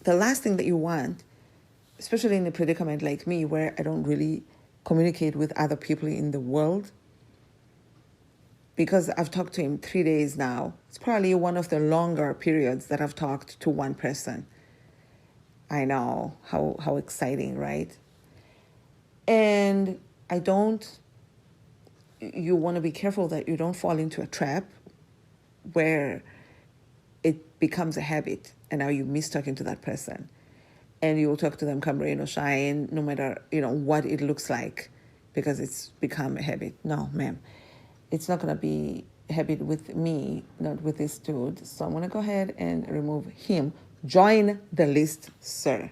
the last thing that you want, especially in a predicament like me where I don't really communicate with other people in the world, because I've talked to him 3 days now. It's probably one of the longer periods that I've talked to one person. I know, how exciting, right? And you want to be careful that you don't fall into a trap where it becomes a habit and now you miss talking to that person. And you will talk to them come rain or shine, no matter, what it looks like, because it's become a habit. No, ma'am. It's not going to be a habit with me, not with this dude. So I'm going to go ahead and remove him. Join the list, sir.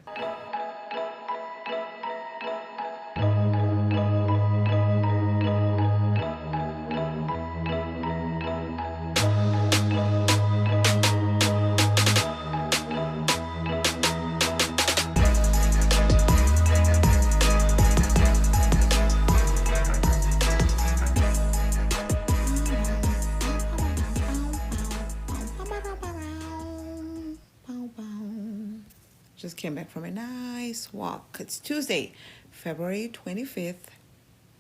Just came back from a nice walk. It's Tuesday, February 25th,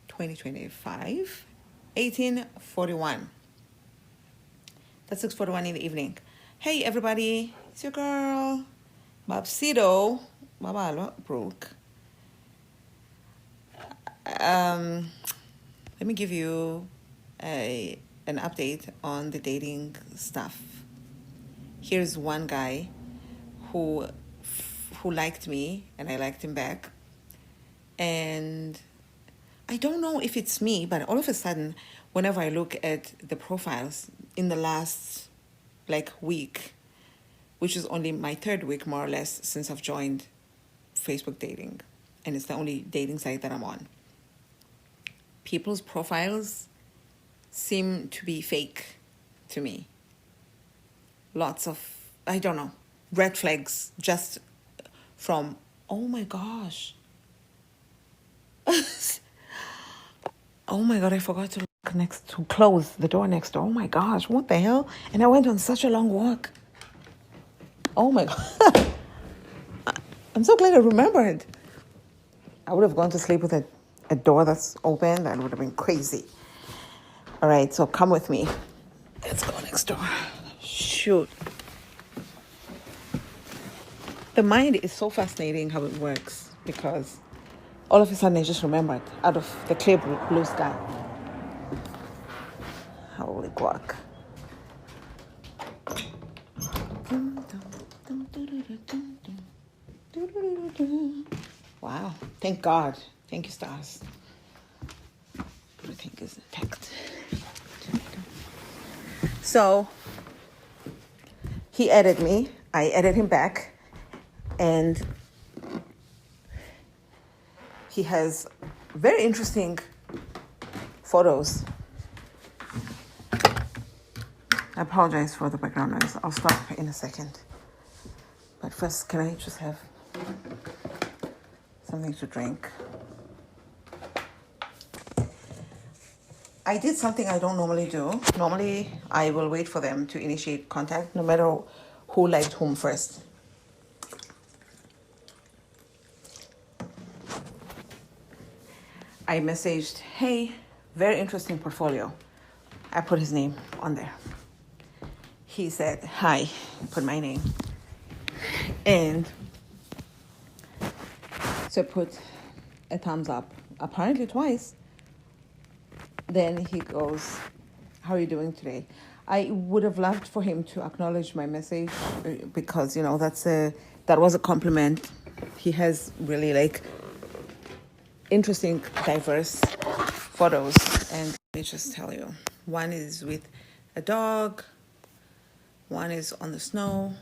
2025, 18:41. That's 6:41 in the evening. Hey, everybody. It's your girl, Babalwa, Brook. Let me give you an update on the dating stuff. Here's one guy who liked me and I liked him back. And I don't know if it's me, but all of a sudden, whenever I look at the profiles in the last week, which is only my third week more or less since I've joined Facebook dating, and it's the only dating site that I'm on, people's profiles seem to be fake to me. Lots of, I don't know, red flags just from, oh my gosh. Oh my God, I forgot to close the door next door. Oh my gosh, what the hell? And I went on such a long walk. Oh my God. I'm so glad I remembered. I would have gone to sleep with a door that's open. That would have been crazy. All right, so come with me. Let's go next door. Shoot. The mind is so fascinating how it works, because all of a sudden I just remembered out of the clear blue sky. Holy guac. Wow. Thank God. Thank you, stars. Everything is intact. So he added me. I added him back. And he has very interesting photos. I apologize for the background noise. I'll stop in a second. But first, can I just have something to drink? I did something I don't normally do. Normally, I will wait for them to initiate contact, no matter who liked whom first. I messaged, hey, very interesting portfolio. I put his name on there. He said, hi, put my name. And so I put a thumbs up, apparently twice. Then he goes, how are you doing today? I would have loved for him to acknowledge my message, because, that was a compliment. He has really interesting, diverse photos. And let me just tell you, one is with a dog, one is on the snow.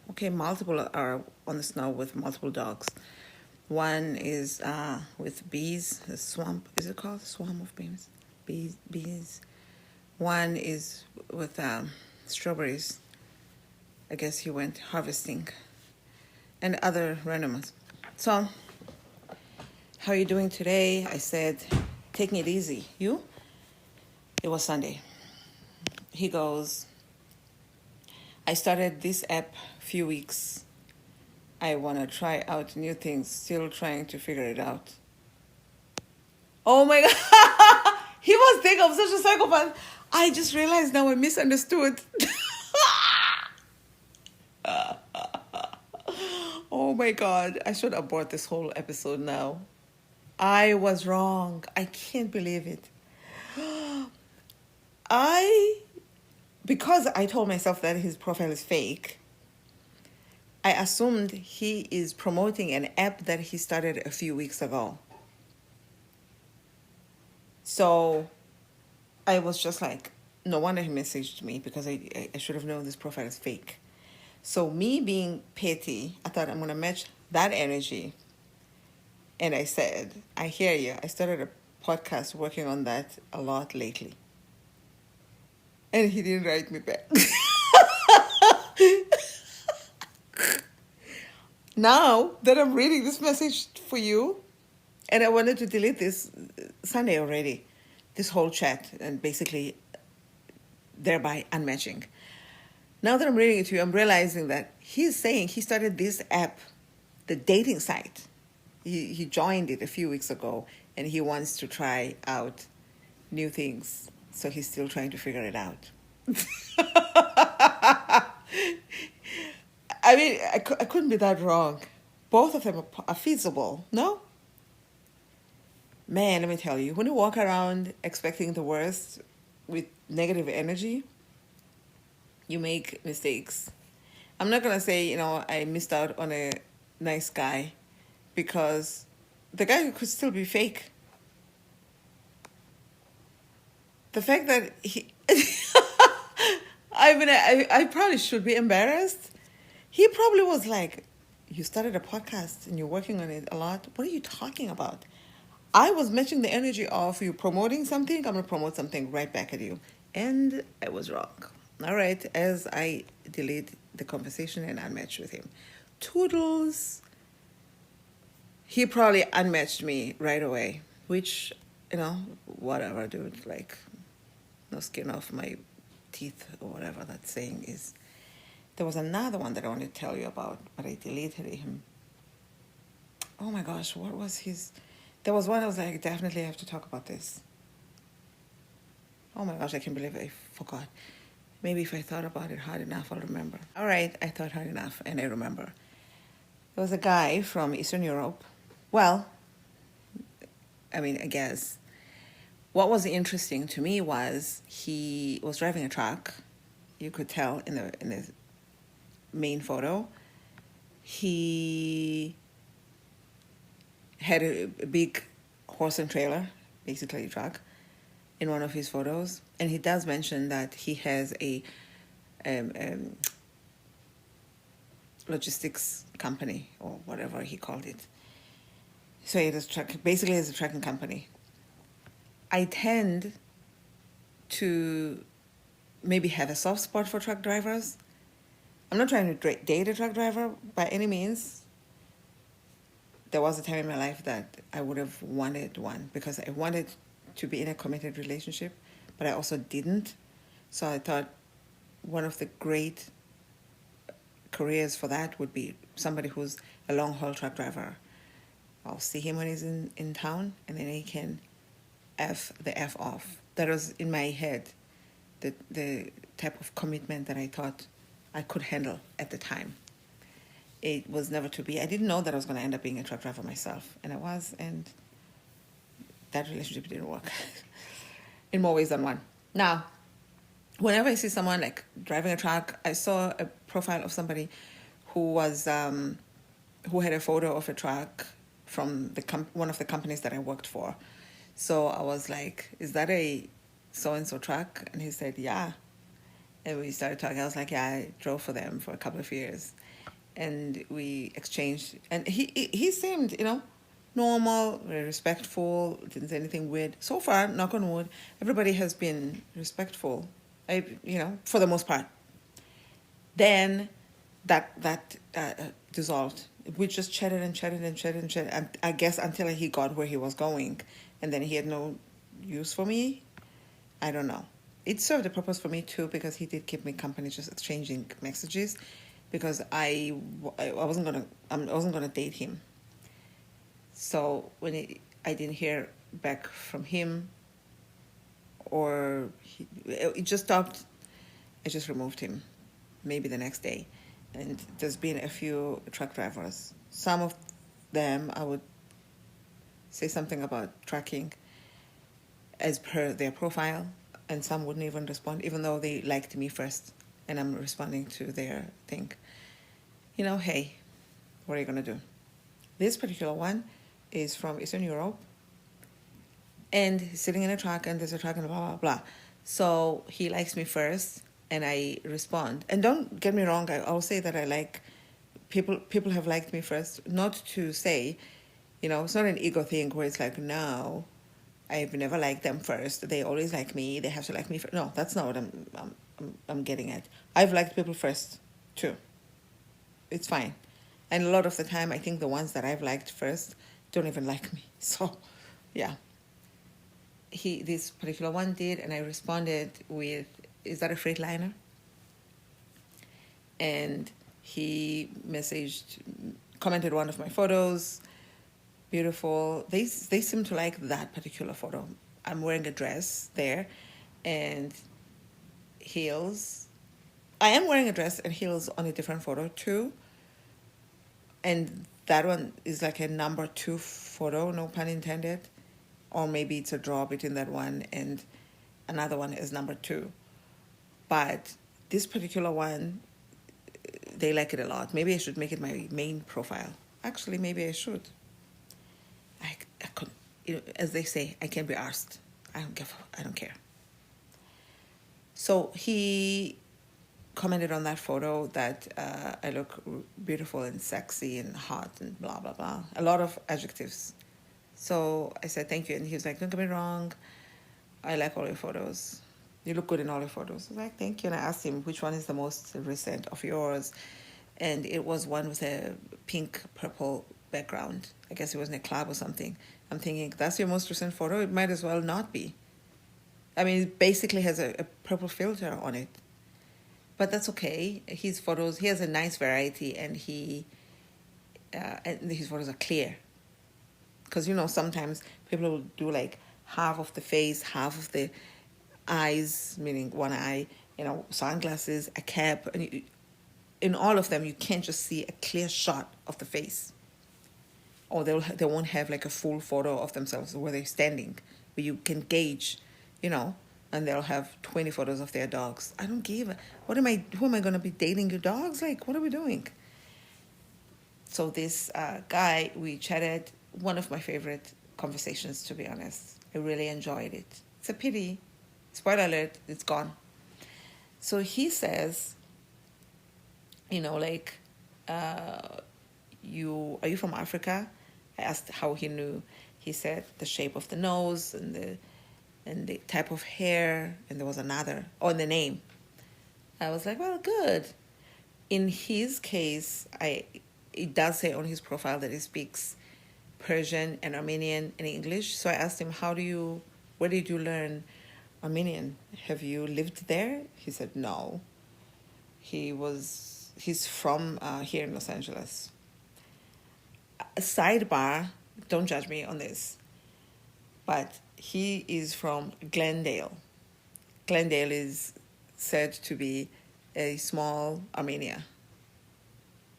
Okay, multiple are on the snow with multiple dogs. One is with bees, a swamp, is it called? Swarm of bees? Bees. One is with strawberries. I guess he went harvesting. And other randomers. So, how are you doing today? I said, taking it easy. You? It was Sunday. He goes, I started this app a few weeks I want to try out new things, still trying to figure it out. Oh my God. He was thinking I'm such a psychopath. I just realized now I misunderstood. Oh my God. I should abort this whole episode now. I was wrong. I can't believe it. Because I told myself that his profile is fake, I assumed he is promoting an app that he started a few weeks ago. So I was just like, no wonder he messaged me, because I should have known this profile is fake. So me being petty, I thought I'm going to match that energy. And I said, I hear you. I started a podcast working on that a lot lately. And he didn't write me back. Now that I'm reading this message for you, and I wanted to delete this Sunday already, this whole chat, and basically thereby unmatching. Now that I'm reading it to you, I'm realizing that he's saying he started this app, the dating site. He joined it a few weeks ago, and he wants to try out new things. So he's still trying to figure it out. I mean, I couldn't be that wrong. Both of them are feasible, no? Man, let me tell you, when you walk around expecting the worst with negative energy, you make mistakes. I'm not going to say, I missed out on a nice guy, because the guy could still be fake. The fact that he... I mean, I probably should be embarrassed. He probably was like, you started a podcast and you're working on it a lot. What are you talking about? I was matching the energy of you promoting something. I'm going to promote something right back at you. And I was wrong. All right, as I delete the conversation and unmatch with him. Toodles. He probably unmatched me right away, which, whatever, dude. Like, no skin off my teeth or whatever that saying is. There was another one that I wanted to tell you about, but I deleted him. Oh my gosh, what was his... There was one I was like, definitely have to talk about this. Oh my gosh, I can't believe I forgot. Maybe if I thought about it hard enough, I'll remember. All right, I thought hard enough, and I remember. There was a guy from Eastern Europe. Well, I mean, I guess. What was interesting to me was he was driving a truck. You could tell in the main photo. He had a big horse and trailer, basically a truck, in one of his photos. And he does mention that he has a logistics company, or whatever he called it. So it is basically it's a trucking company. I tend to maybe have a soft spot for truck drivers. I'm not trying to date a truck driver by any means. There was a time in my life that I would have wanted one, because I wanted to be in a committed relationship, but I also didn't. So I thought one of the great careers for that would be somebody who's a long-haul truck driver. I'll see him when he's in town, and then he can F the F off. That was in my head, the type of commitment that I thought I could handle at the time. It was never to be. I didn't know that I was going to end up being a truck driver myself, and I was, and that relationship didn't work in more ways than one. Now, whenever I see someone like driving a truck, I saw a profile of somebody who was who had a photo of a truck from one of the companies that I worked for. So I was like, is that a so-and-so truck? And he said, yeah. And we started talking. I was like, yeah, I drove for them for a couple of years. And we exchanged. And he seemed, normal, very respectful, didn't say anything weird. So far, knock on wood, everybody has been respectful, for the most part. Then that dissolved. We just chatted and chatted and chatted and chatted. And I guess until he got where he was going. And then he had no use for me. I don't know. It served a purpose for me too, because he did keep me company, just exchanging messages. because I wasn't gonna date him. So I didn't hear back from him, or it just stopped. I just removed him, maybe the next day. And there's been a few truck drivers. Some of them I would say something about tracking as per their profile, and some wouldn't even respond, even though they liked me first, and I'm responding to their thing. Hey, what are you going to do? This particular one is from Eastern Europe, and he's sitting in a truck, and there's a truck, and blah, blah, blah. So he likes me first, and I respond. And don't get me wrong, I'll say that I like people have liked me first, not to say, it's not an ego thing where it's like, no, I've never liked them first. They always like me. They have to like me first. No, that's not what I'm getting at. I've liked people first, too. It's fine. And a lot of the time, I think the ones that I've liked first don't even like me. So, yeah. This particular one did, and I responded with, "Is that a Freightliner?" And he commented one of my photos. Beautiful. They seem to like that particular photo. I'm wearing a dress there, and heels. I am wearing a dress and heels on a different photo too. And that one is like a number 2 photo, no pun intended. Or maybe it's a draw between that one and another one is number 2. But this particular one, they like it a lot. Maybe I should make it my main profile. Actually, maybe I should. I could, as they say, I can't be arsed. I don't care. So he commented on that photo that I look beautiful and sexy and hot and blah, blah, blah. A lot of adjectives. So I said, thank you. And he was like, don't get me wrong. I like all your photos. You look good in all your photos. I was like, thank you. And I asked him, which one is the most recent of yours? And it was one with a pink, purple background. I guess it was in a club or something. I'm thinking, that's your most recent photo? It might as well not be. I mean, it basically has a purple filter on it. But that's okay. His photos, he has a nice variety, and and his photos are clear. Because, sometimes people will do like half of the face, half of the eyes, meaning one eye, sunglasses, a cap. And in all of them, you can't just see a clear shot of the face. Or they won't have like a full photo of themselves where they're standing, where you can gauge, and they'll have 20 photos of their dogs. I don't give who am I going to be dating your dogs? Like, what are we doing? So this guy, we chatted, one of my favorite conversations, to be honest. I really enjoyed it. It's a pity. Spoiler alert, it's gone. So he says, are you from Africa? I asked how he knew. He said the shape of the nose and the type of hair, and there was another, and the name. I was like, well, good. In his case, it does say on his profile that he speaks Persian and Armenian and English. So I asked him, where did you learn Armenian? Have you lived there? He said, no. He's from here in Los Angeles. A sidebar, don't judge me on this, but he is from Glendale. Glendale is said to be a small Armenia.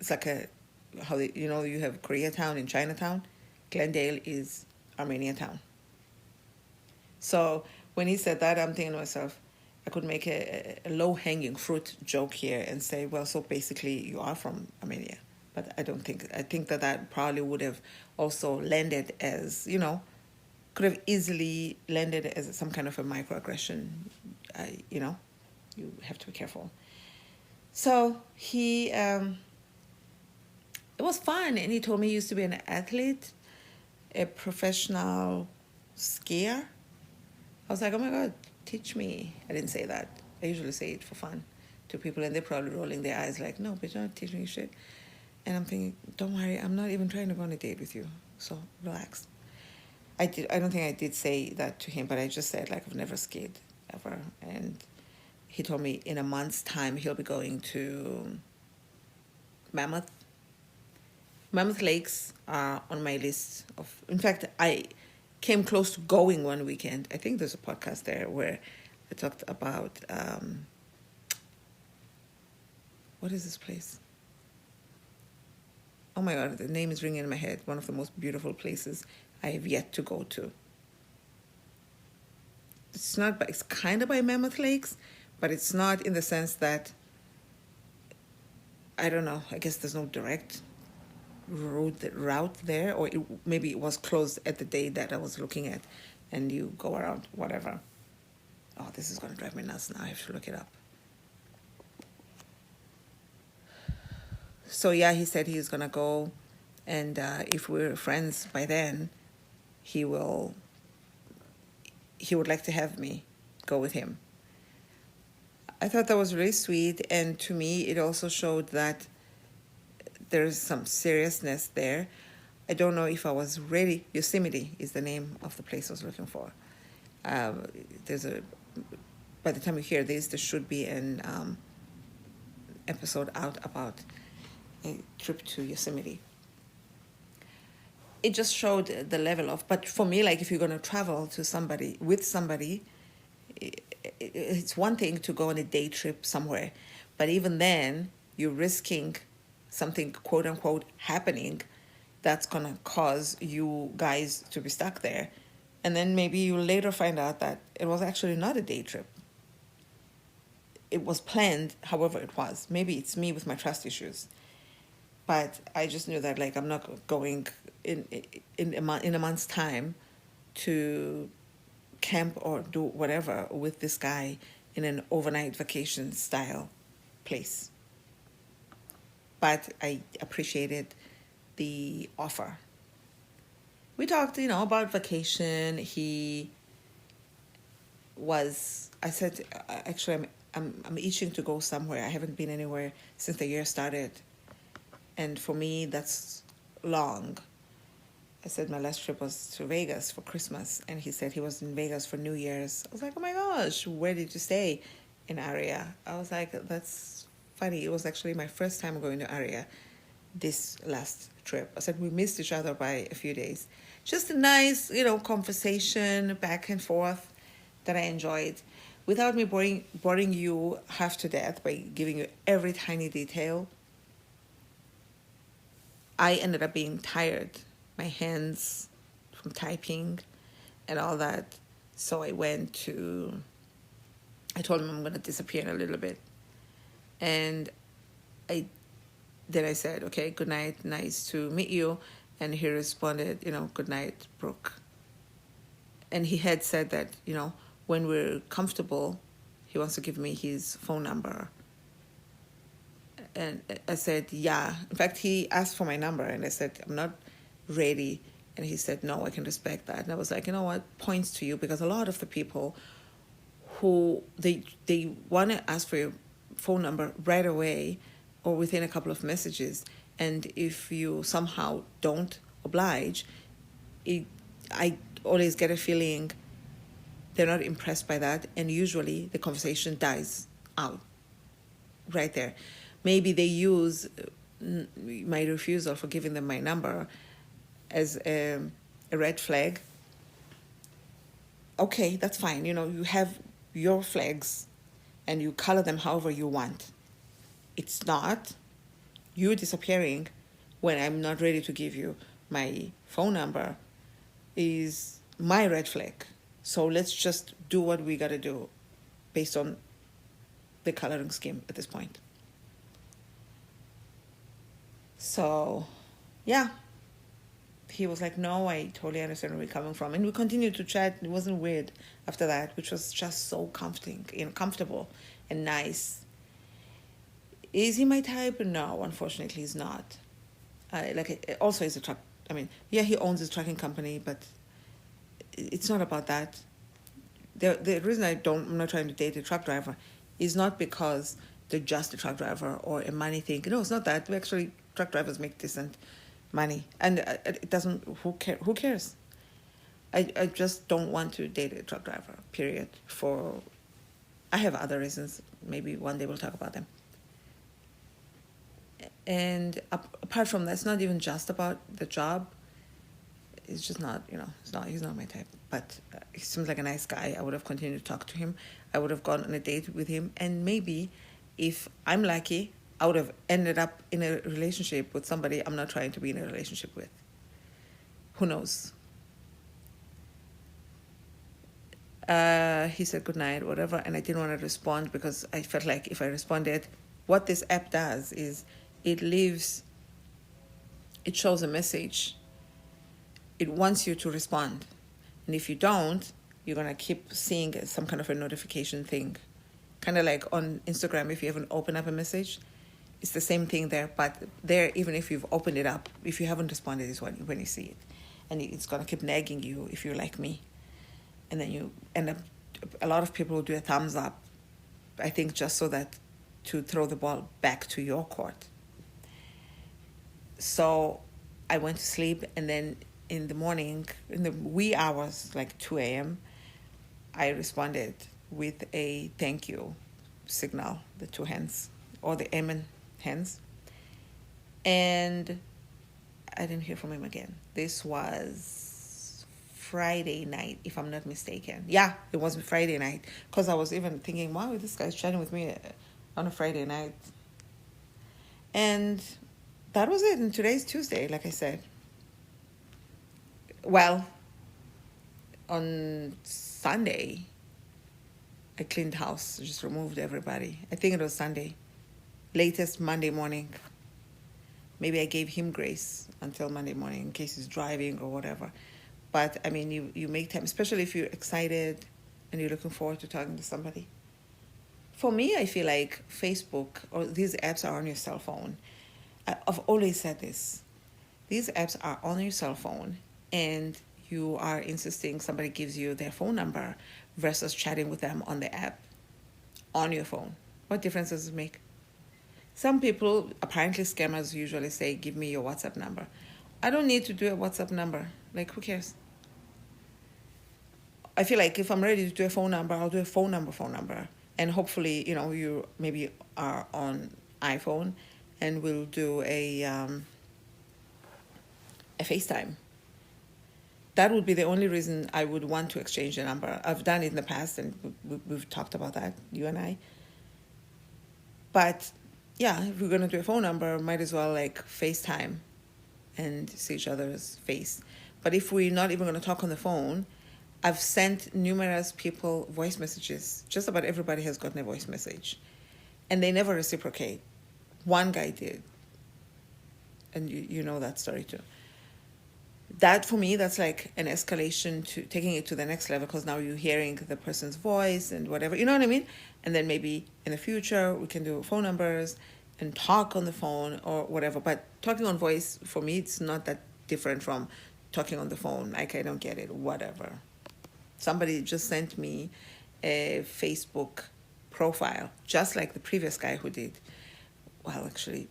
It's like you have Koreatown and Chinatown. Glendale is Armenia town. So when he said that, I'm thinking to myself, I could make a low-hanging fruit joke here and say, well, so basically you are from Armenia. But I think that probably would have also landed as, could have easily landed as some kind of a microaggression. You have to be careful. So it was fun. And he told me he used to be an athlete, a professional skier. I was like, oh my God, teach me. I didn't say that. I usually say it for fun to people, and they're probably rolling their eyes like, no, but you're not teaching me shit. And I'm thinking, don't worry, I'm not even trying to go on a date with you. So relax. I don't think I did say that to him, but I just said, like, I've never skied ever. And he told me in a month's time he'll be going to Mammoth. Mammoth Lakes are on my list of. In fact, I came close to going one weekend. I think there's a podcast there where I talked about what is this place? Oh my God, the name is ringing in my head. One of the most beautiful places I have yet to go to. It's not, but it's kind of by Mammoth Lakes, but it's not in the sense that, I don't know, I guess there's no direct route there, or maybe it was closed at the day that I was looking at, and you go around, whatever. Oh, this is going to drive me nuts now. I have to look it up. So yeah, he said he's going to go, and if we're friends by then, he would like to have me go with him. I thought that was really sweet, and to me, it also showed that there's some seriousness there. I don't know if I was ready. Yosemite is the name of the place I was looking for. By the time you hear this, there should be an episode out about a trip to Yosemite. It just showed the level of, but for me, like if you're going to travel to with somebody, it's one thing to go on a day trip somewhere, but even then, you're risking something quote unquote happening that's gonna cause you guys to be stuck there, and then maybe you later find out that it was actually not a day trip. It was planned, however it was. Maybe it's me with my trust issues, but I just knew that like I'm not going in a month's time to camp or do whatever with this guy in an overnight vacation style place. But I appreciated the offer. We talked, about vacation. I said, actually, I'm itching to go somewhere. I haven't been anywhere since the year started. And for me, that's long. I said my last trip was to Vegas for Christmas, and he said he was in Vegas for New Year's. I was like, oh my gosh, where did you stay in Aria? I was like, that's funny. It was actually my first time going to Aria this last trip. I said we missed each other by a few days. Just a nice, conversation back and forth that I enjoyed without me boring you half to death by giving you every tiny detail. I ended up being tired, my hands from typing and all that. So I told him I'm going to disappear in a little bit. And I said, okay, good night, nice to meet you. And he responded, good night, Brook. And he had said that, when we're comfortable, he wants to give me his phone number. And I said, yeah. In fact, he asked for my number, and I said, I'm not ready. And he said, no, I can respect that. And I was like, you know what, points to you, because a lot of the people who, they want to ask for your phone number right away or within a couple of messages. And if you somehow don't oblige, I always get a feeling they're not impressed by that. And usually the conversation dies out right there. Maybe they use my refusal for giving them my number as a red flag. Okay, that's fine. You have your flags and you color them however you want. It's not you disappearing when I'm not ready to give you my phone number is my red flag. So let's just do what we got to do based on the coloring scheme at this point. So, yeah. He was like, no, I totally understand where you're coming from. And we continued to chat. It wasn't weird after that, which was just so comfortable and nice. Is he my type? No, unfortunately, he's not. Also, he's a truck. He owns his trucking company, but it's not about that. The reason I'm not trying to date a truck driver is not because they're just a truck driver or a money thing. No, it's not that. Truck drivers make decent money, and it doesn't. Who cares? I just don't want to date a truck driver. Period. I have other reasons. Maybe one day we'll talk about them. And apart from that, it's not even just about the job. It's just not, he's not my type. But he seems like a nice guy. I would have continued to talk to him. I would have gone on a date with him. And maybe if I'm lucky, I would have ended up in a relationship with somebody I'm not trying to be in a relationship with. Who knows? He said goodnight, whatever, and I didn't want to respond because I felt like if I responded, what this app does is it shows a message. It wants you to respond. And if you don't, you're going to keep seeing some kind of a notification thing. Kind of like on Instagram, if you haven't opened up a message, it's the same thing there. But there, even if you've opened it up, if you haven't responded, is when you see it. And it's going to keep nagging you if you're like me. And then you end up, a lot of people will do a thumbs up, I think just so that, to throw the ball back to your court. So I went to sleep, and then in the morning, in the wee hours, like 2 a.m., I responded with a thank you signal, the two hands, or the amen hands. And I didn't hear from him again. This was Friday night, if I'm not mistaken. Yeah, it was Friday night, because I was even thinking, wow, this guy's chatting with me on a Friday night. And that was it. And today's Tuesday, like I said. Well, on Sunday, I cleaned the house, just removed everybody. I think it was Sunday. Latest Monday morning. Maybe I gave him grace until Monday morning in case he's driving or whatever. But, I mean, you make time, especially if you're excited and you're looking forward to talking to somebody. For me, I feel like Facebook or these apps are on your cell phone. I've always said this. These apps are on your cell phone, and you are insisting somebody gives you their phone number versus chatting with them on the app on your phone. What difference does it make? Some people, apparently scammers, usually say, give me your WhatsApp number. I don't need to do a WhatsApp number. Like, who cares? I feel like if I'm ready to do a phone number, I'll do a phone number. And hopefully, you maybe are on iPhone, and we'll do a FaceTime. That would be the only reason I would want to exchange a number. I've done it in the past, and we've talked about that, you and I. But, yeah, if we're going to do a phone number, might as well, like, FaceTime and see each other's face. But if we're not even going to talk on the phone, I've sent numerous people voice messages. Just about everybody has gotten a voice message. And they never reciprocate. One guy did. And you know that story too. That, for me, that's like an escalation to taking it to the next level, because now you're hearing the person's voice and whatever. You know what I mean? And then maybe in the future we can do phone numbers and talk on the phone or whatever. But talking on voice, for me, it's not that different from talking on the phone. Like, I don't get it, whatever. Somebody just sent me a Facebook profile, just like the previous guy who did. Well, actually,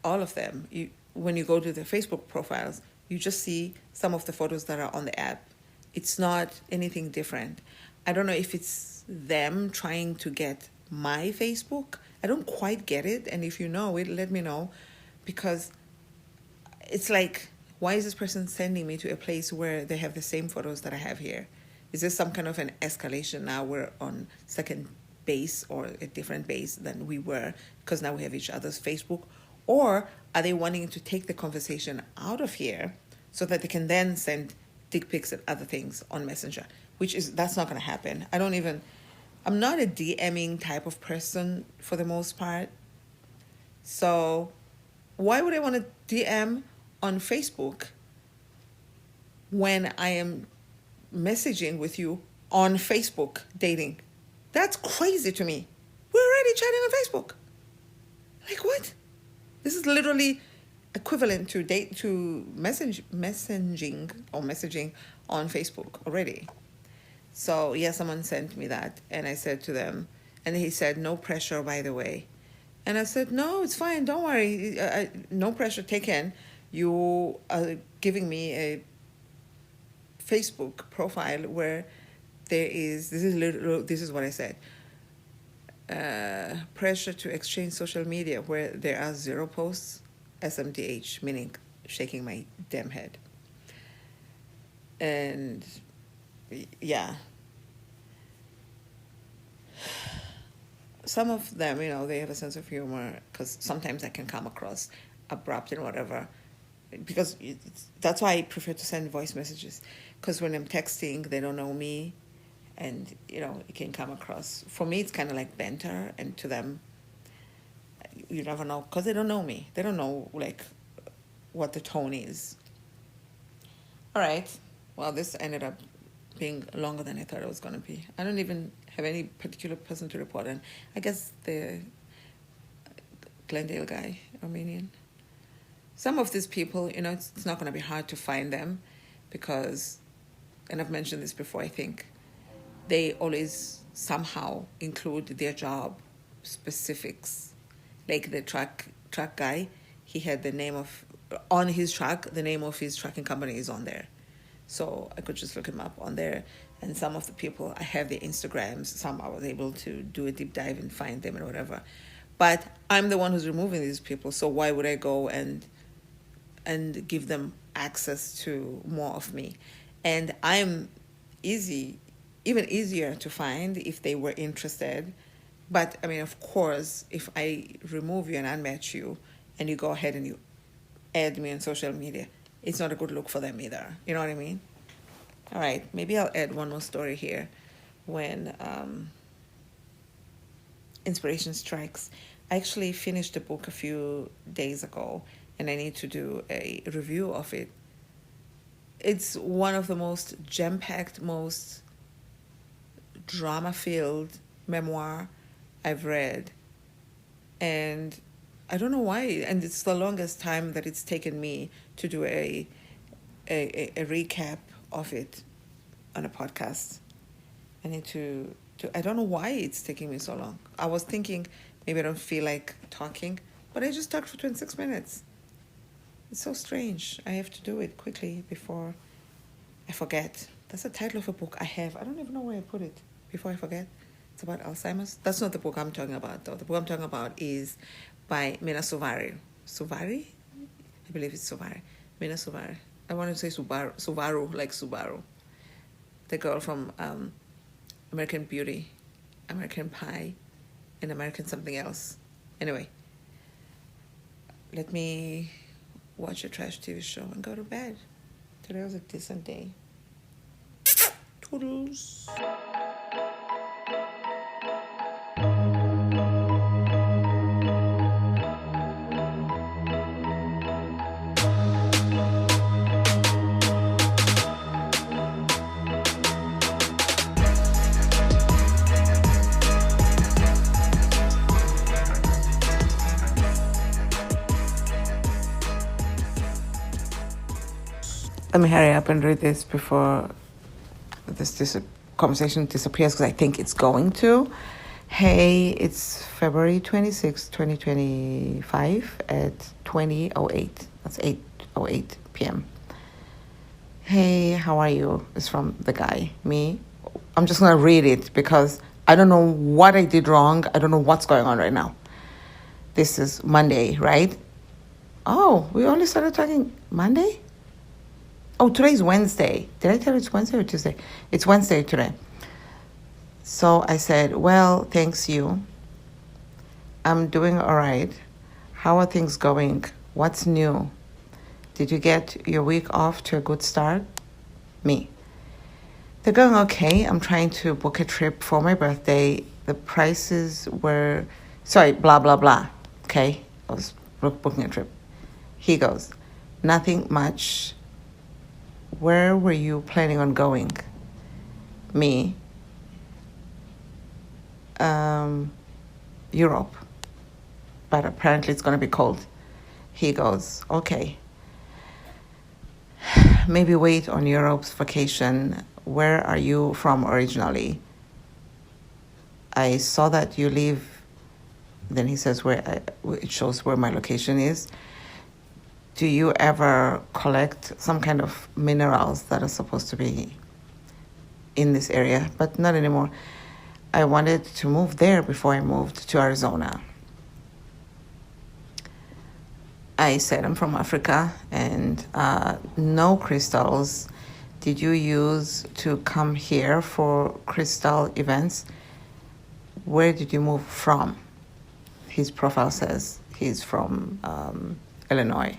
all of them. When you go to the Facebook profiles, you just see some of the photos that are on the app. It's not anything different. I don't know if it's them trying to get my Facebook. I don't quite get it. And if you know it, let me know. Because it's like, why is this person sending me to a place where they have the same photos that I have here? Is this some kind of an escalation? Now we're on second base or a different base than we were because now we have each other's Facebook? Or are they wanting to take the conversation out of here so that they can then send dick pics and other things on Messenger? That's not going to happen. I'm not a DMing type of person for the most part. So why would I want to DM on Facebook when I am messaging with you on Facebook dating? That's crazy to me. We're already chatting on Facebook. Like, what? This is literally equivalent to messaging on Facebook already. So yeah, someone sent me that, and I said to them, and he said, no pressure, by the way. And I said, no, it's fine, don't worry, no pressure taken. You are giving me a Facebook profile where this is what I said. pressure to exchange social media where there are 0 posts, SMDH, meaning shaking my damn head. And yeah, some of them, they have a sense of humor, because sometimes I can come across abrupt and whatever, because that's why I prefer to send voice messages, because when I'm texting, they don't know me, and it can come across, for me it's kind of like banter, and to them you never know, because they don't know me, they don't know like what the tone is. All right, well, this ended up being longer than I thought it was going to be. I don't even have any particular person to report on. I guess the Glendale guy, Armenian. Some of these people, it's not going to be hard to find them, because, and I've mentioned this before, I think, they always somehow include their job specifics. Like the truck guy, he had the name of, on his truck, the name of his trucking company is on there. So I could just look him up on there. And some of the people, I have their Instagrams. Some I was able to do a deep dive and find them and whatever. But I'm the one who's removing these people. So why would I go and give them access to more of me? And I'm even easier to find if they were interested. But I mean, of course, if I remove you and unmatch you, and you go ahead and you add me on social media, it's not a good look for them either. You know what I mean? All right, maybe I'll add one more story here. When inspiration strikes, I actually finished the book a few days ago, and I need to do a review of it. It's one of the most jam-packed, most drama-filled memoir I've read. And I don't know why, and it's the longest time that it's taken me to do a recap of it on a podcast. I need to I don't know why it's taking me so long. I was thinking maybe I don't feel like talking, but I just talked for 26 minutes. It's so strange. I have to do it quickly before I forget. That's the title of a book I have. I don't even know where I put it before I forget. It's about Alzheimer's. That's not the book I'm talking about, though. The book I'm talking about is by Mina Suvari. Suvari? I believe it's Suvari. Mina Suvari. I want to say Subaru, like Subaru. The girl from American Beauty, American Pie, and American something else. Anyway, let me watch a trash TV show and go to bed. Today was a decent day. Toodles. Let me hurry up and read this before this conversation disappears, because I think it's going to. Hey, it's February 26, 2025 at 20:08. That's 8:08 p.m. Hey, how are you? It's from the guy, me. I'm just going to read it because I don't know what I did wrong. I don't know what's going on right now. This is Monday, right? Oh, we only started talking Monday? Oh, today's Wednesday. Did I tell you it's Wednesday or Tuesday? It's Wednesday today. So I said, well, thanks you. I'm doing all right. How are things going? What's new? Did you get your week off to a good start? Me. They're going okay. I'm trying to book a trip for my birthday. The prices were, blah, blah, blah. Okay? I was booking a trip. He goes, nothing much. Where were you planning on going? Me. Europe. But apparently it's going to be cold. He goes, okay. Maybe wait on Europe's vacation. Where are you from originally? I saw that you live. Then he says it shows where my location is. Do you ever collect some kind of minerals that are supposed to be in this area? But not anymore. I wanted to move there before I moved to Arizona. I said I'm from Africa, and no crystals did you use to come here for crystal events. Where did you move from? His profile says he's from Illinois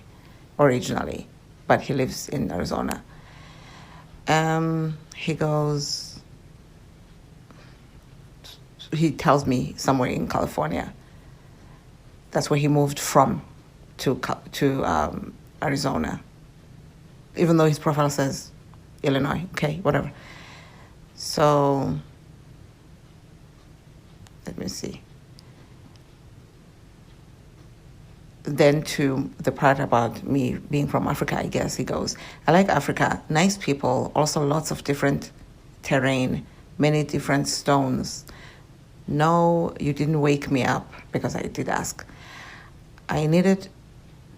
originally, but he lives in Arizona. He tells me somewhere in California. That's where he moved from to Arizona, even though his profile says Illinois. Okay, whatever. So let me see. Then to the part about me being from Africa, I guess he goes, I like Africa, nice people, also lots of different terrain, many different stones. No, you didn't wake me up, because I did ask. I needed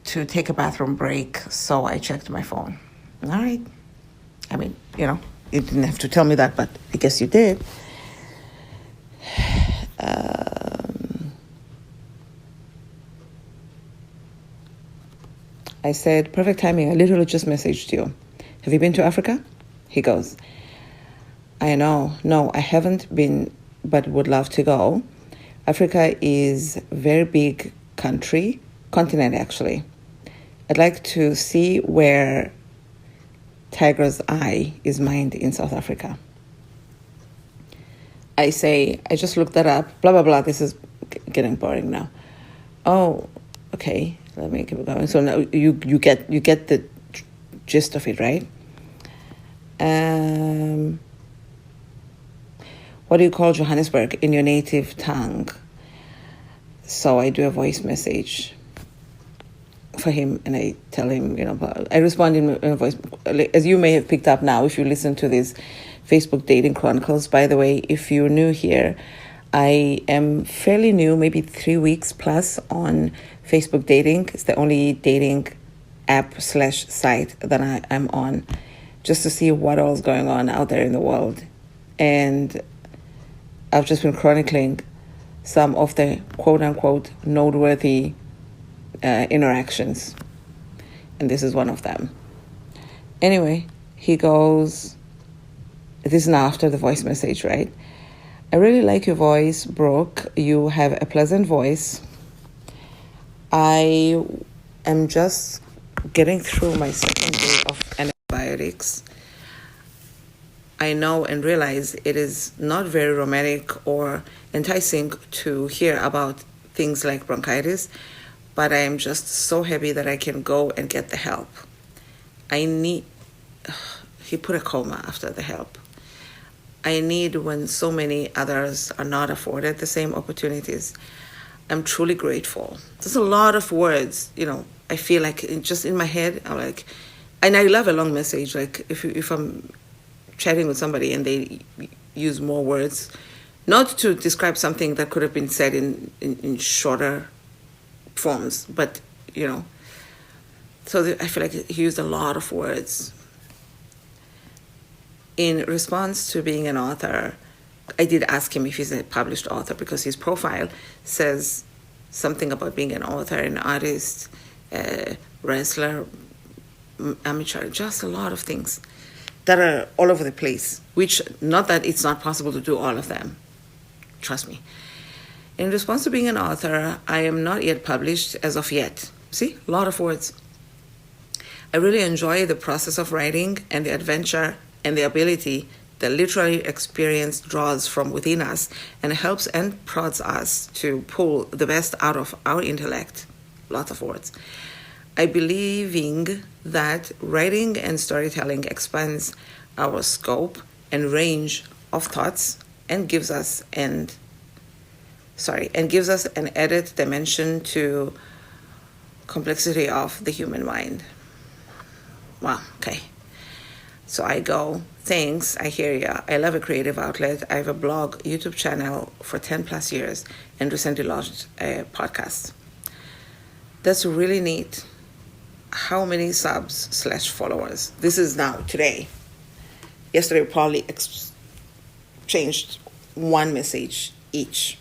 to take a bathroom break, so I checked my phone. All right. I mean, you didn't have to tell me that, but I guess you did. I said, perfect timing. I literally just messaged you. Have you been to Africa? He goes, I know. No, I haven't been, but would love to go. Africa is a very big continent actually. I'd like to see where Tiger's Eye is mined in South Africa. I say, I just looked that up, blah, blah, blah. This is getting boring now. Oh, okay. Let me keep going. So now you get the gist of it, right? What do you call Johannesburg in your native tongue? So I do a voice message for him, and I tell him, I respond in a voice. As you may have picked up now, if you listen to these Facebook Dating Chronicles. By the way, if you're new here, I am fairly new, maybe 3 weeks plus on Facebook Dating. It's the only dating app/site that I'm on, just to see what all's going on out there in the world. And I've just been chronicling some of the quote-unquote noteworthy interactions. And this is one of them. Anyway, he goes, this is now after the voice message, right? I really like your voice, Brook. You have a pleasant voice. I am just getting through my second day of antibiotics. I know and realize it is not very romantic or enticing to hear about things like bronchitis, but I am just so happy that I can go and get the help. He put a comma after the help. I need when so many others are not afforded the same opportunities. I'm truly grateful. There's a lot of words, I feel like just in my head, I'm like, and I love a long message. Like if I'm chatting with somebody and they use more words, not to describe something that could have been said in shorter forms, but, so I feel like he used a lot of words. In response to being an author, I did ask him if he's a published author, because his profile says something about being an author, an artist, wrestler, amateur, just a lot of things that are all over the place, which, not that it's not possible to do all of them. Trust me. In response to being an author, I am not yet published as of yet. See, a lot of words. I really enjoy the process of writing and the adventure and the ability the literary experience draws from within us and helps and prods us to pull the best out of our intellect. Lots of words. I believing that writing and storytelling expands our scope and range of thoughts and gives us an added dimension to complexity of the human mind. Wow, okay. So I go, thanks, I hear ya. I love a creative outlet. I have a blog, YouTube channel for 10 plus years, and recently launched a podcast. That's really neat. How many subs/followers? This is now, today. Yesterday we probably exchanged one message each.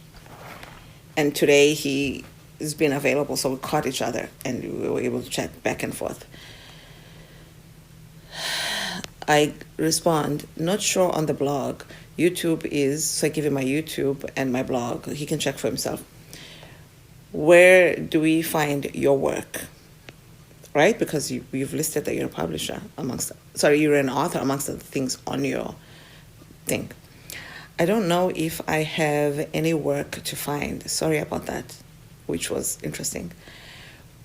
And today he has been available, so we caught each other and we were able to chat back and forth. I respond, not sure on the blog. YouTube is, so I give him my YouTube and my blog. He can check for himself. Where do we find your work? Right? Because you've listed that you're a publisher you're an author amongst the things on your thing. I don't know if I have any work to find. Sorry about that, which was interesting.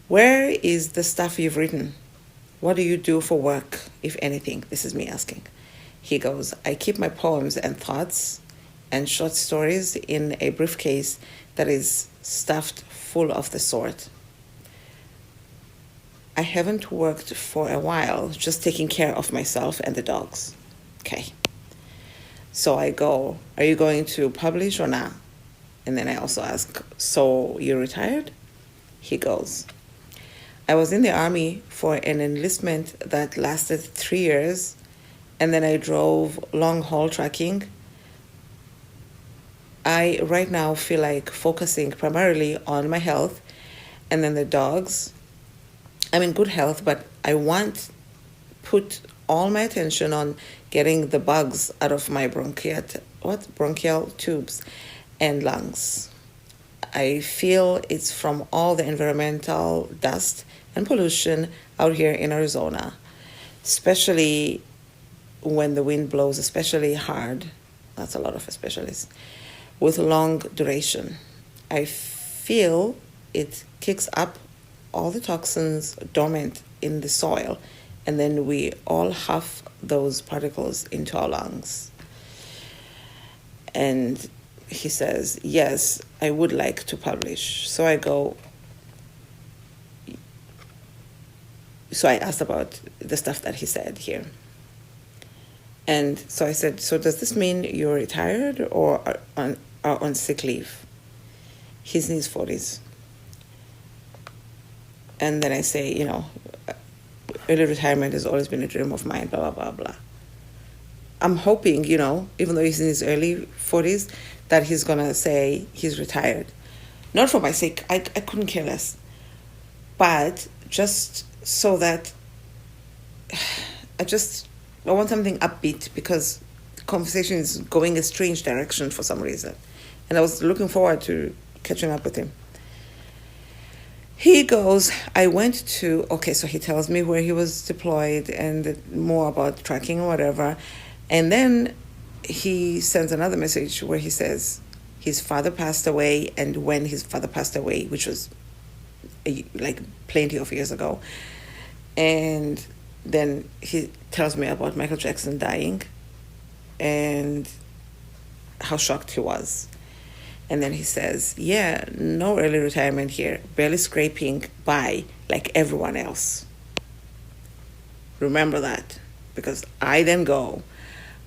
Where is the stuff you've written? What do you do for work, if anything? This is me asking. He goes, I keep my poems and thoughts and short stories in a briefcase that is stuffed full of the sort. I haven't worked for a while, just taking care of myself and the dogs. Okay. So I go, are you going to publish or not? And then I also ask, so you're retired? He goes, I was in the army for an enlistment that lasted 3 years, and then I drove long-haul trucking. I right now feel like focusing primarily on my health and then the dogs. I'm in good health, but I want put all my attention on getting the bugs out of my bronchial tubes and lungs. I feel it's from all the environmental dust and pollution out here in Arizona, especially when the wind blows especially hard. That's a lot of especiallys. With long duration. I feel it kicks up all the toxins dormant in the soil, and then we all huff those particles into our lungs. And he says, yes, I would like to publish. So I asked about the stuff that he said here. And so I said, so does this mean you're retired or are on sick leave? He's in his 40s. And then I say, early retirement has always been a dream of mine, blah, blah, blah, blah. I'm hoping, even though he's in his early 40s, that he's going to say he's retired. Not for my sake, I couldn't care less. But just so that I want something upbeat, because the conversation is going a strange direction for some reason. And I was looking forward to catching up with him. He goes, so he tells me where he was deployed and more about tracking or whatever. And then he sends another message where he says his father passed away, and when his father passed away, which was like plenty of years ago. And then he tells me about Michael Jackson dying and how shocked he was. And then he says, yeah, no early retirement here, barely scraping by like everyone else. Remember that, because I then go,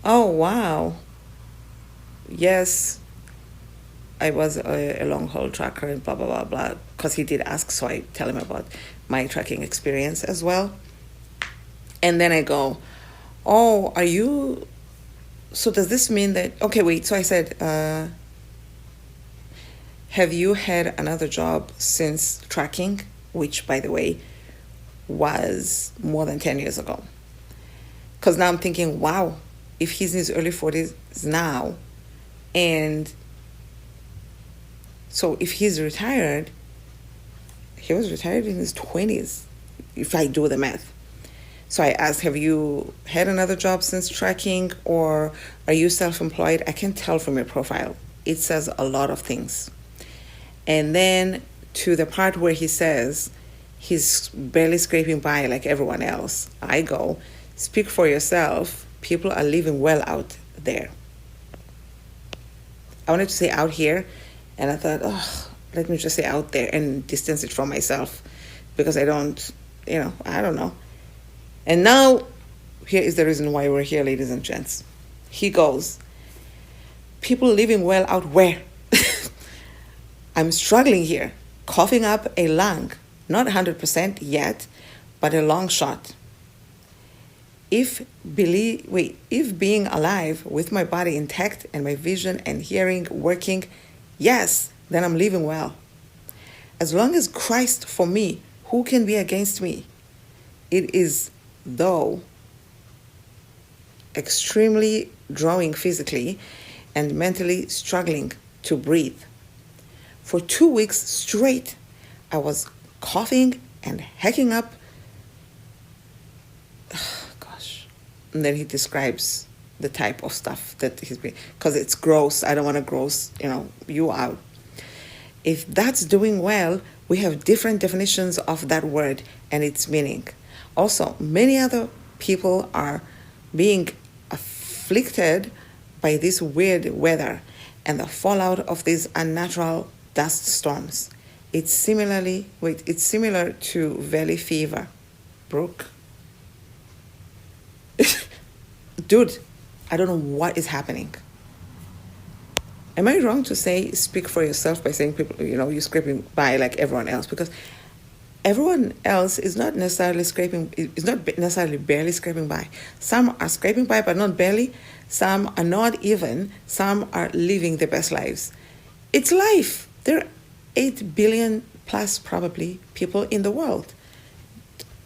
oh, wow. Yes, I was a long-haul trucker and blah, blah, blah, blah, because he did ask, so I tell him about my trucking experience as well. And then I go, oh, so does this mean that, okay, wait, so I said, have you had another job since tracking, which, by the way, was more than 10 years ago? Because now I'm thinking, wow, if he's in his early 40s now, and so if he's retired, he was retired in his 20s, if I do the math. So I asked, have you had another job since tracking, or are you self-employed? I can tell from your profile. It says a lot of things. And then to the part where he says he's barely scraping by like everyone else, I go, speak for yourself. People are living well out there. I wanted to say out here, and I thought, let me just say out there and distance it from myself, because I don't know. And now, here is the reason why we're here, ladies and gents. He goes, people living well out where? I'm struggling here, coughing up a lung, not 100% yet, but a long shot. if being alive with my body intact and my vision and hearing working, yes, then I'm living well. As long as Christ for me, who can be against me? It is, though, extremely drawing physically and mentally struggling to breathe. For 2 weeks straight, I was coughing and hacking up. Gosh. And then he describes the type of stuff that he's been, because it's gross. I don't want to gross, you out. If that's doing well, we have different definitions of that word and its meaning. Also, many other people are being afflicted by this weird weather and the fallout of these unnatural dust storms. It's similar to valley fever. Brook. Dude, I don't know what is happening. Am I wrong to say speak for yourself by saying people, you're scraping by like everyone else? Because everyone else is not necessarily barely scraping by. Some are scraping by, but not barely. Some are not even. Some are living their best lives. It's life. There are 8 billion plus probably people in the world.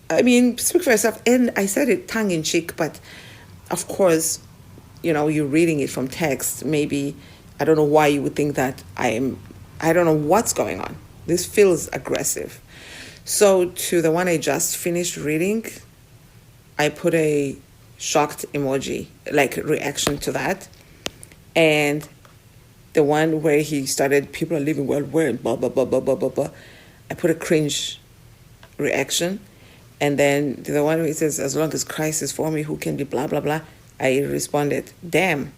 I mean, speak for yourself. And I said it tongue in cheek, but of course, you're reading it from text. Maybe, I don't know why you would think that I don't know what's going on. This feels aggressive. So to the one I just finished reading, I put a shocked emoji, like reaction to that. And the one where he started, people are living well, where, blah, blah, blah, blah, blah, blah, blah. I put a cringe reaction. And then the one where he says, as long as Christ is for me, who can be blah, blah, blah. I responded, damn.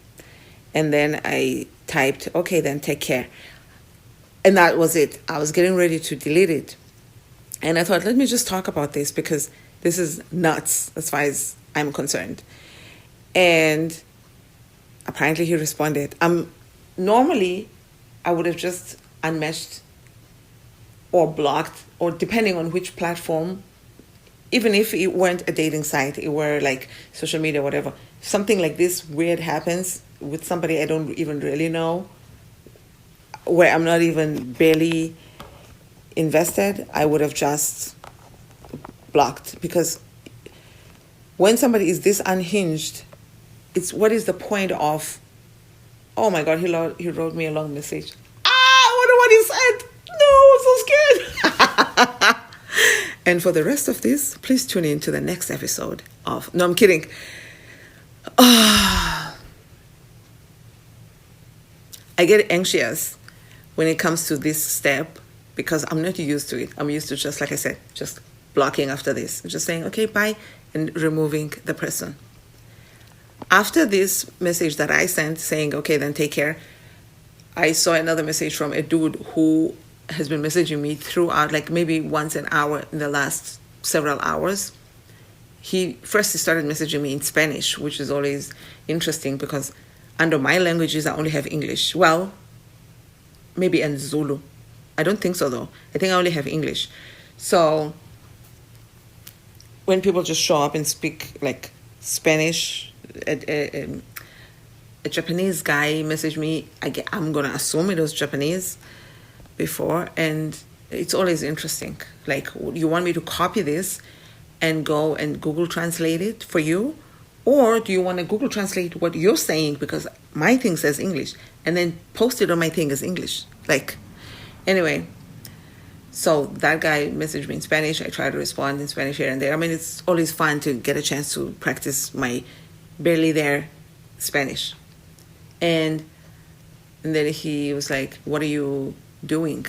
And then I typed, okay, then take care. And that was it. I was getting ready to delete it. And I thought, let me just talk about this because this is nuts as far as I'm concerned. And apparently he responded. Normally, I would have just unmatched or blocked, or depending on which platform, even if it weren't a dating site, it were like social media, whatever. If something like this weird happens with somebody I don't even really know, where I'm not even barely invested, I would have just blocked. Because when somebody is this unhinged, it's what is the point of, oh my God, he wrote me a long message. I wonder what he said. No, I'm so scared. And for the rest of this, please tune in to the next episode of, no, I'm kidding. I get anxious when it comes to this step because I'm not used to it. I'm used to, just like I said, just blocking after this. Just saying, okay, bye, and removing the person. After this message that I sent saying, okay, then take care, I saw another message from a dude who has been messaging me throughout, like maybe once an hour in the last several hours. He started messaging me in Spanish, which is always interesting because under my languages, I only have English. Well, maybe and Zulu. I don't think so, though. I think I only have English. So when people just show up and speak like Spanish, a Japanese guy messaged me. I'm going to assume it was Japanese before. And it's always interesting. Like, you want me to copy this and go and Google translate it for you? Or do you want to Google translate what you're saying, because my thing says English, and then post it on my thing as English? Like, anyway, so that guy messaged me in Spanish. I try to respond in Spanish here and there. I mean, it's always fun to get a chance to practice my barely there Spanish. And then he was like, what are you doing?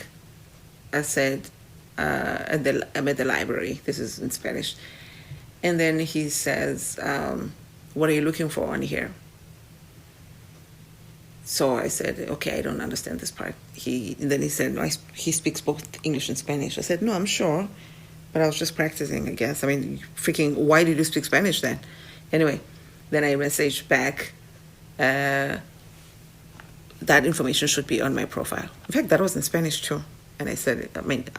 I said, I'm at the library. This is in Spanish. And then he says, what are you looking for on here? So I said, okay, I don't understand this part. And then he said, no, he speaks both English and Spanish. I said, no, I'm sure, but I was just practicing, I guess. I mean, freaking, why did you speak Spanish then? Anyway, then I messaged back, that information should be on my profile. In fact, that was in Spanish too. And I said,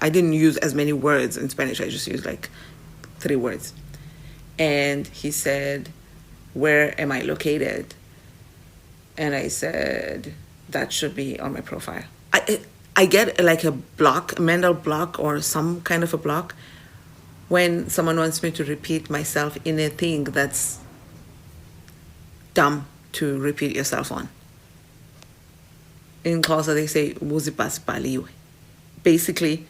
I didn't use as many words in Spanish. I just used like 3 words. And he said, where am I located? And I said, that should be on my profile. I get like a block, a mental block or some kind of a block when someone wants me to repeat myself in a thing that's dumb to repeat yourself on. In Xhosa, they say, "Buzipas baliwe." Basically,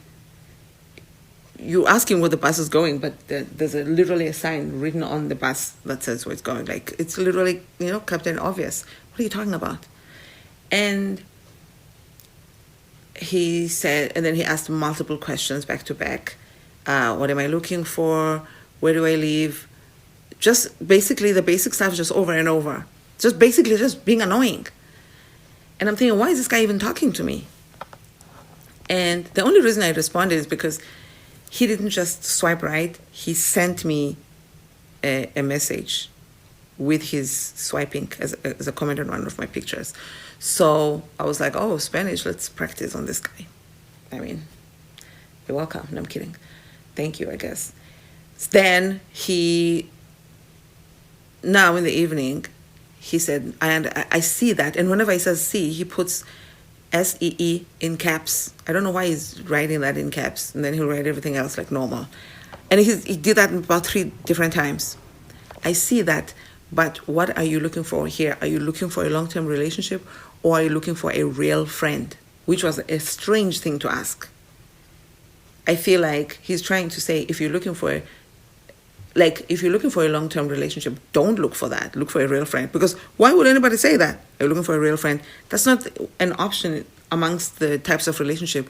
you're asking where the bus is going, but there's literally a sign written on the bus that says where it's going. Like, it's literally, Captain Obvious. What are you talking about? And he said, and then he asked multiple questions back to back. What am I looking for? Where do I live? Just basically the basic stuff, just over and over. Just basically just being annoying. And I'm thinking, why is this guy even talking to me? And the only reason I responded is because he didn't just swipe right. He sent me a message with his swiping as a comment on one of my pictures. So I was like, oh, Spanish, let's practice on this guy. I mean, you're welcome. No, I'm kidding. Thank you, I guess. Then now in the evening, he said, I see that. And whenever he says see, he puts SEE in caps. I don't know why he's writing that in caps. And then he'll write everything else like normal. And he did that about 3 different times. I see that. But what are you looking for here? Are you looking for a long-term relationship, or are you looking for a real friend? Which was a strange thing to ask. I feel like he's trying to say, if you're looking for a long-term relationship, don't look for that. Look for a real friend. Because why would anybody say that? Are you looking for a real friend? That's not an option amongst the types of relationship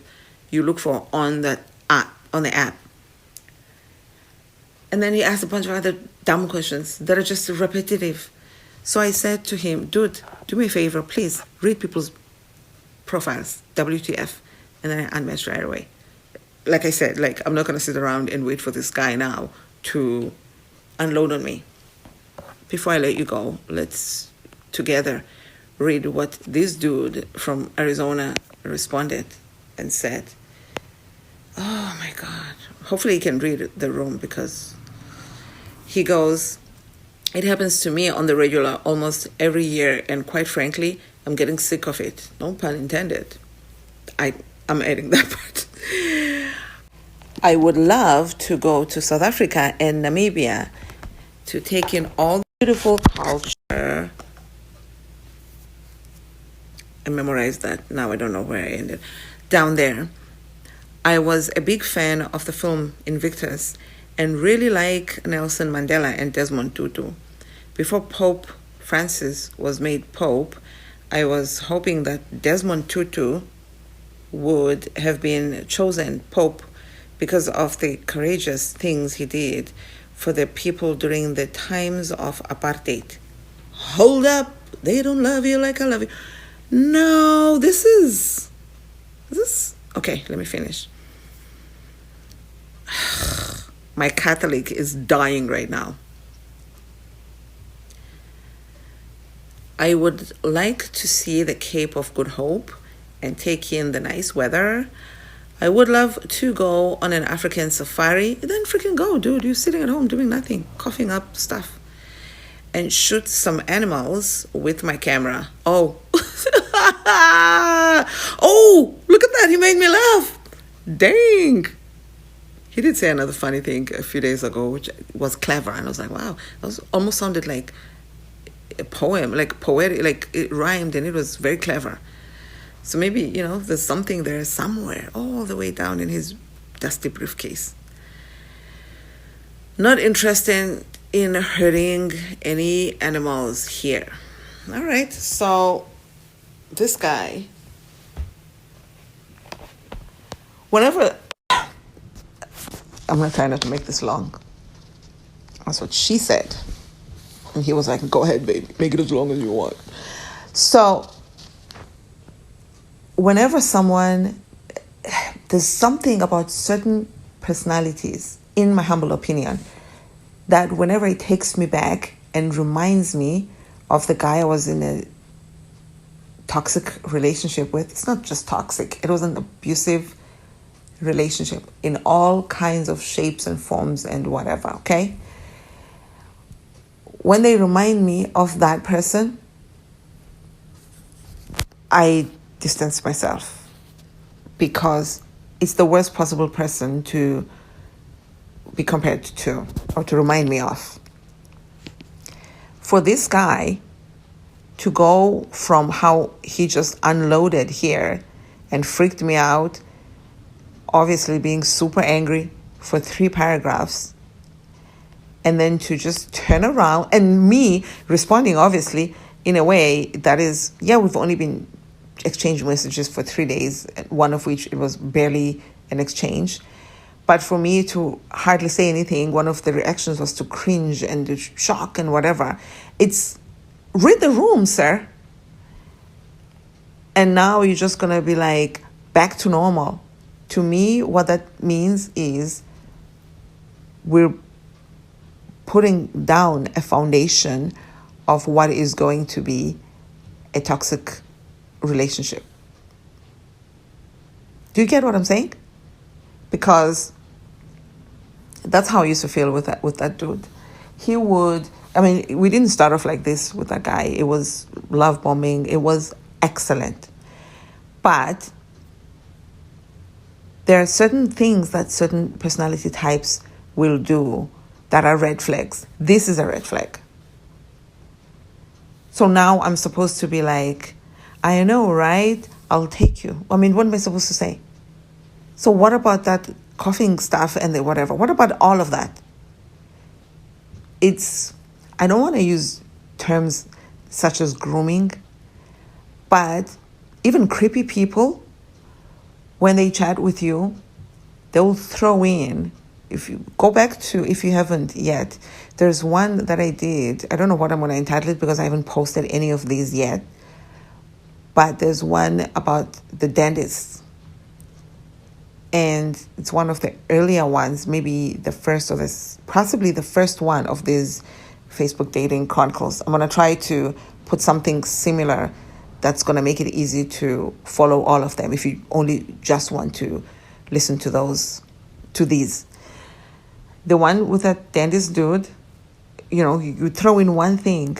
you look for on the app. And then he asked a bunch of other dumb questions that are just repetitive. So I said to him, dude, do me a favor, please read people's profiles, WTF. And then I unmatched right away. Like I said, I'm not going to sit around and wait for this guy now to unload on me. Before I let you go, let's together read what this dude from Arizona responded and said. Oh my God. Hopefully he can read the room, because he goes, it happens to me on the regular almost every year, and quite frankly, I'm getting sick of it. No pun intended. I'm adding that part. I would love to go to South Africa and Namibia to take in all the beautiful culture. I memorized that. Now I don't know where I ended. Down there. I was a big fan of the film Invictus and really like Nelson Mandela and Desmond Tutu. Before Pope Francis was made Pope, I was hoping that Desmond Tutu would have been chosen Pope because of the courageous things he did for the people during the times of apartheid. Hold up, they don't love you like I love you. No, this okay, let me finish. My Catholic is dying right now. I would like to see the Cape of Good Hope and take in the nice weather. I would love to go on an African safari. Then freaking go, dude. You're sitting at home doing nothing, coughing up stuff. And shoot some animals with my camera. Oh. Oh, look at that. He made me laugh. Dang. He did say another funny thing a few days ago, which was clever. And I was like, wow, that almost sounded like a poem, like poetic, like it rhymed, and it was very clever. So maybe, there's something there somewhere, all the way down in his dusty briefcase. Not interested in hurting any animals here. All right, so this guy, whenever, I'm going to try not to make this long. That's what she said. And he was like, go ahead, baby, make it as long as you want. So whenever there's something about certain personalities, in my humble opinion, that whenever it takes me back and reminds me of the guy I was in a toxic relationship with. It's not just toxic, it was an abusive relationship in all kinds of shapes and forms and whatever, okay? when they remind me of that person, I distance myself, because it's the worst possible person to be compared to or to remind me of. For this guy to go from how he just unloaded here and freaked me out, obviously being super angry for 3 paragraphs, and then to just turn around and me responding obviously in a way that is, yeah, we've only been exchanging messages for 3 days, one of which it was barely an exchange. But for me to hardly say anything, one of the reactions was to cringe and to shock and whatever. It's, read the room, sir. And now you're just going to be like, back to normal. To me, what that means is we're putting down a foundation of what is going to be a toxic relationship. Do you get what I'm saying? Because that's how I used to feel with that dude. He would, I mean, we didn't start off like this with that guy. It was love bombing. It was excellent. But there are certain things that certain personality types will do that are red flags. This is a red flag. So now I'm supposed to be like, I know, right? I'll take you. I mean, what am I supposed to say? So what about that coughing stuff and the whatever? What about all of that? I don't want to use terms such as grooming, but even creepy people, when they chat with you, they'll throw in, if you go back to, if you haven't yet, there's one that I did. I don't know what I'm going to entitle it because I haven't posted any of these yet. But there's one about the dentist. And it's one of the earlier ones, maybe the first or possibly the first one of these Facebook dating chronicles. I'm going to try to put something similar that's going to make it easy to follow all of them if you only just want to listen to these. The one with that dentist dude, you throw in one thing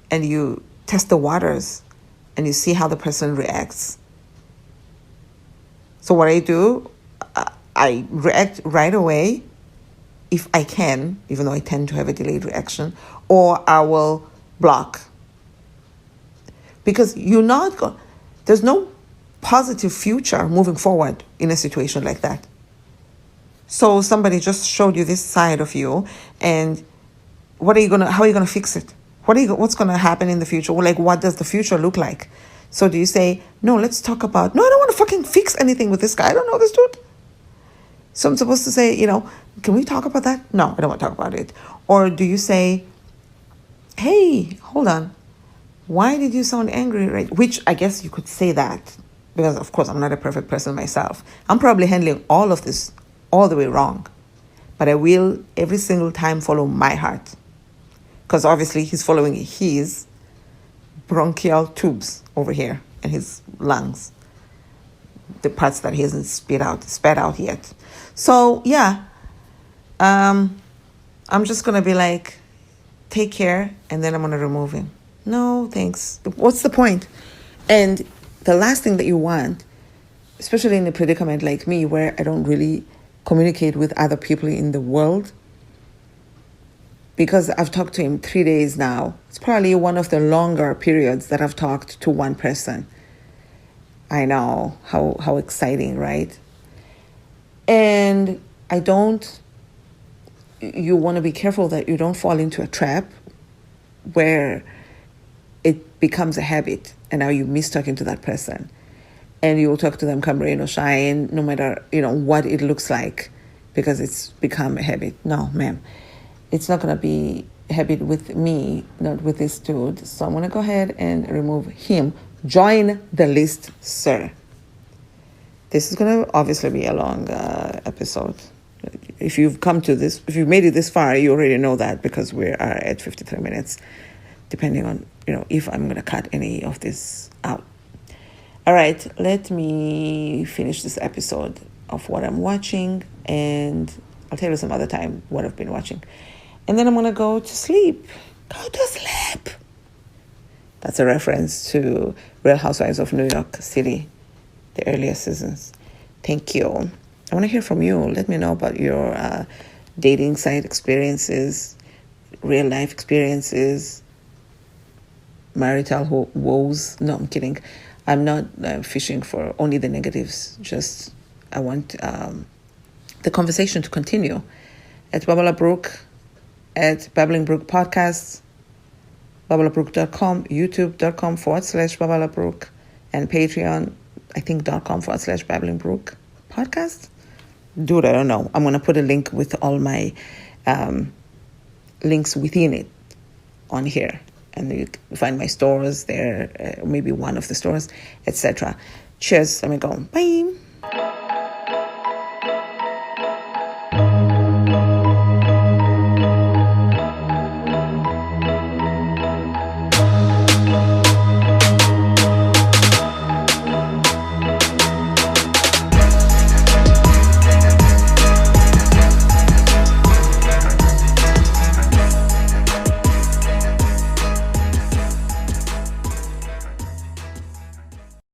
and you test the waters and you see how the person reacts. So what I do, I react right away if I can, even though I tend to have a delayed reaction, or I will block. Because there's no positive future moving forward in a situation like that. So somebody just showed you this side of you, and how are you gonna fix it? What's gonna happen in the future? Like, what does the future look like? So do you say, no, let's talk about, no, I don't want to fucking fix anything with this guy. I don't know this dude. So I'm supposed to say, can we talk about that? No, I don't want to talk about it. Or do you say, hey, hold on. Why did you sound angry? Right? Which I guess you could say that because, of course, I'm not a perfect person myself. I'm probably handling all of this all the way wrong. But I will every single time follow my heart. Because obviously he's following his bronchial tubes over here and his lungs. The parts that he hasn't spat out yet. So, yeah. I'm just going to be like, take care, and then I'm going to remove him. No, thanks. What's the point? And the last thing that you want, especially in a predicament like me where I don't really communicate with other people in the world, because I've talked to him 3 days now. It's probably one of the longer periods that I've talked to one person. I know, how exciting, right? And you want to be careful that you don't fall into a trap where it becomes a habit and now you miss talking to that person. And you will talk to them come rain or shine, no matter, what it looks like, because it's become a habit. No, ma'am. It's not going to be a habit with me, not with this dude. So I'm going to go ahead and remove him. Join the list, sir. This is going to obviously be a long episode. If you've made it this far, you already know that because we are at 53 minutes, depending on, if I'm going to cut any of this out. All right, let me finish this episode of what I'm watching, and I'll tell you some other time what I've been watching. And then I'm going to go to sleep Go to sleep. That's a reference to Real Housewives of New York City, the earlier seasons. Thank you. I want to hear from you. Let me know about your dating site experiences, real life experiences, marital woes. No, I'm kidding. I'm not fishing for only the negatives. Just I want the conversation to continue at Babalwa Brook, at Babbling Brook Podcasts, babalwabrook.com, youtube.com/Babalwa Brook, and Patreon, I think .com/Babbling Brook Podcast. Dude, I don't know. I'm going to put a link with all my links within it on here. And you can find my stores there, maybe one of the stores, etc. Cheers. Let me go. Bye.